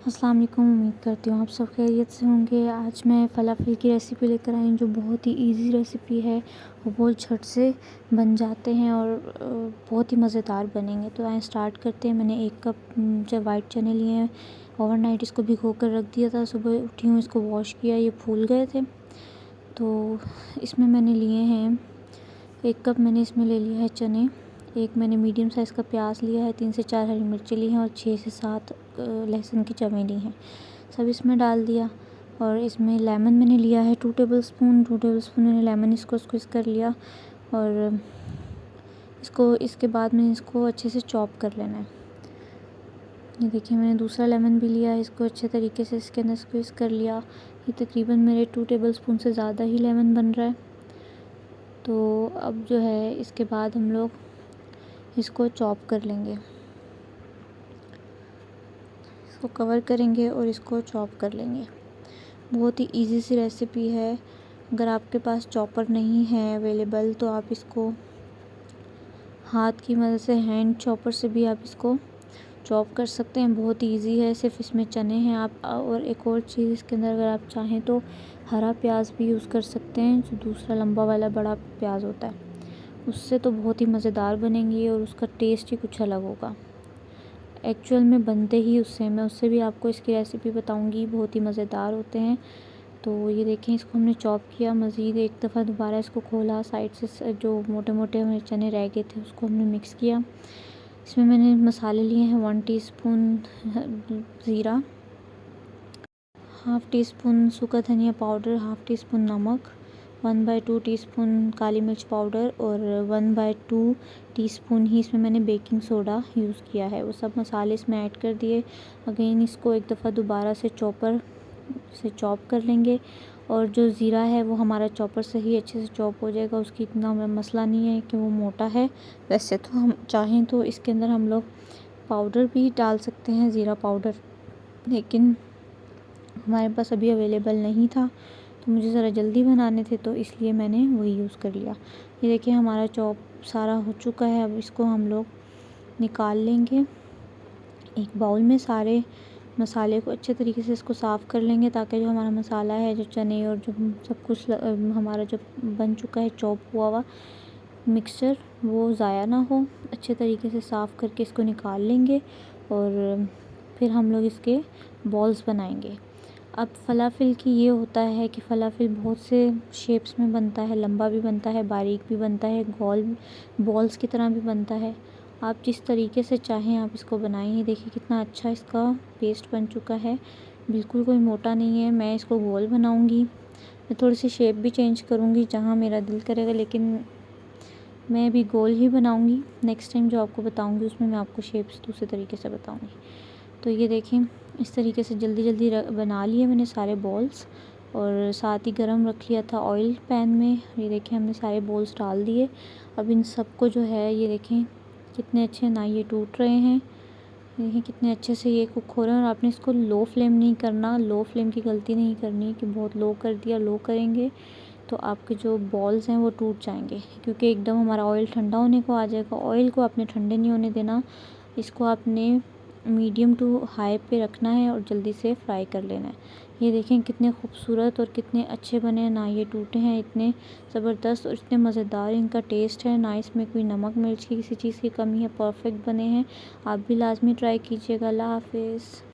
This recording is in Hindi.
अस्सलाम वालेकुम। उम्मीद करती हूँ आप सब खैरियत से होंगे। आज मैं फ़लाफ़िल की रेसिपी लेकर आई हूँ जो बहुत ही इजी रेसिपी है। वो बहुत झट से बन जाते हैं और बहुत ही मज़ेदार बनेंगे। तो आइए स्टार्ट करते हैं। मैंने 1 कप जो वाइट चने लिए हैं, ओवरनाइट इसको भिगो कर रख दिया था। सुबह उठी हूँ, इसको वॉश किया, ये फूल गए थे। तो इसमें मैंने लिए हैं 1 कप मैंने इसमें ले लिया है चने। एक मैंने मीडियम साइज़ का प्याज लिया है, 3 से 4 हरी मिर्ची ली हैं और 6 से 7 लहसुन की जवें ली हैं। सब इसमें डाल दिया और इसमें लेमन मैंने लिया है 2 टेबलस्पून मैंने लेमन इसको स्क्वीज़ कर लिया और इसके बाद मैंने इसको अच्छे से चॉप कर लेना है। ये देखिए मैंने दूसरा लेमन भी लिया है, इसको अच्छे तरीके से इसके अंदर स्क्वीज़ कर लिया। ये तकरीबन मेरे 2 टेबलस्पून से ज़्यादा ही लेमन बन रहा है। तो अब जो है इसके बाद हम लोग इसको चॉप कर लेंगे, इसको कवर करेंगे और इसको चॉप कर लेंगे। बहुत ही इजी सी रेसिपी है। अगर आपके पास चॉपर नहीं है अवेलेबल तो आप इसको हाथ की मदद से, हैंड चॉपर से भी आप इसको चॉप कर सकते हैं। बहुत ही ईजी है। सिर्फ इसमें चने हैं आप, और एक और चीज़ इसके अंदर अगर आप चाहें तो हरा प्याज भी यूज़ कर सकते हैं, जो दूसरा लंबा वाला बड़ा प्याज होता है, उससे तो बहुत ही मज़ेदार बनेंगी और उसका टेस्ट ही कुछ अलग होगा। एक्चुअल में बनते ही उससे, मैं उससे भी आपको इसकी रेसिपी बताऊंगी। बहुत ही मज़ेदार होते हैं। तो ये देखें, इसको हमने चॉप किया। मज़ीद एक दफ़ा दोबारा इसको खोला, साइड से जो मोटे मोटे हमें चने रह गए थे उसको हमने मिक्स किया। इसमें मैंने मसाले लिए हैं 1 टीस्पून ज़ीरा, हाफ़ टी स्पून सूखा धनिया पाउडर, हाफ़ टी स्पून नमक, 1/2 टीस्पून काली मिर्च पाउडर और 1/2 टीस्पून ही इसमें मैंने बेकिंग सोडा यूज़ किया है। वो सब मसाले इसमें ऐड कर दिए। अगेन इसको एक दफ़ा दोबारा से चॉपर से चॉप कर लेंगे और जो ज़ीरा है वो हमारा चॉपर से ही अच्छे से चॉप हो जाएगा। उसकी इतना मसला नहीं है कि वो मोटा है। वैसे तो हम चाहें तो इसके अंदर हम लोग पाउडर भी डाल सकते हैं, ज़ीरा पाउडर, लेकिन हमारे पास अभी अवेलेबल नहीं था, तो मुझे ज़रा जल्दी बनाने थे तो इसलिए मैंने वही यूज़ कर लिया। ये देखिए हमारा चॉप सारा हो चुका है। अब इसको हम लोग निकाल लेंगे एक बाउल में। सारे मसाले को अच्छे तरीके से इसको साफ़ कर लेंगे, ताकि जो हमारा मसाला है, जो चने और जो सब कुछ हमारा जो बन चुका है चॉप हुआ मिक्सचर, वो ज़ाया ना हो। अच्छे तरीके से साफ़ करके इसको निकाल लेंगे और फिर हम लोग इसके बॉल्स बनाएंगे। अब फ़लाफ़िल की ये होता है कि फ़लाफ़िल बहुत से शेप्स में बनता है, लंबा भी बनता है, बारीक भी बनता है, गोल बॉल्स की तरह भी बनता है। आप जिस तरीके से चाहें आप इसको बनाइए। देखिए कितना अच्छा इसका पेस्ट बन चुका है, बिल्कुल कोई मोटा नहीं है। मैं इसको गोल बनाऊंगी, मैं थोड़ी सी शेप भी चेंज करूंगी जहाँ मेरा दिल करेगा, लेकिन मैं भी गोल ही बनाऊंगी। नेक्स्ट टाइम जो आपको बताऊंगी उसमें मैं आपको शेप्स दूसरे तरीके से बताऊंगी। तो ये देखें इस तरीके से जल्दी जल्दी बना लिए मैंने सारे बॉल्स, और साथ ही गरम रख लिया था ऑयल पैन में। ये देखें हमने सारे बॉल्स डाल दिए। अब इन सबको जो है, ये देखें कितने अच्छे ना ये टूट रहे हैं, देखिए कितने अच्छे से ये कुक हो रहे हैं। और आपने इसको लो फ्लेम नहीं करना, लो फ्लेम की गलती नहीं करनी कि बहुत लो कर दिया। लो करेंगे तो आपके जो बॉल्स हैं वो टूट जाएंगे, क्योंकि एकदम हमारा ऑयल ठंडा होने को आ जाएगा। ऑयल को आपने ठंडे नहीं होने देना, इसको आपने मीडियम टू हाई पे रखना है और जल्दी से फ्राई कर लेना है। ये देखें कितने खूबसूरत और कितने अच्छे बने हैं, ना ये टूटे हैं, इतने ज़बरदस्त और इतने मज़ेदार इनका टेस्ट है। ना इसमें कोई नमक मिर्च की किसी चीज़ की कमी है, परफेक्ट बने हैं। आप भी लाजमी ट्राई कीजिएगा। अल्लाह हाफ़िज़।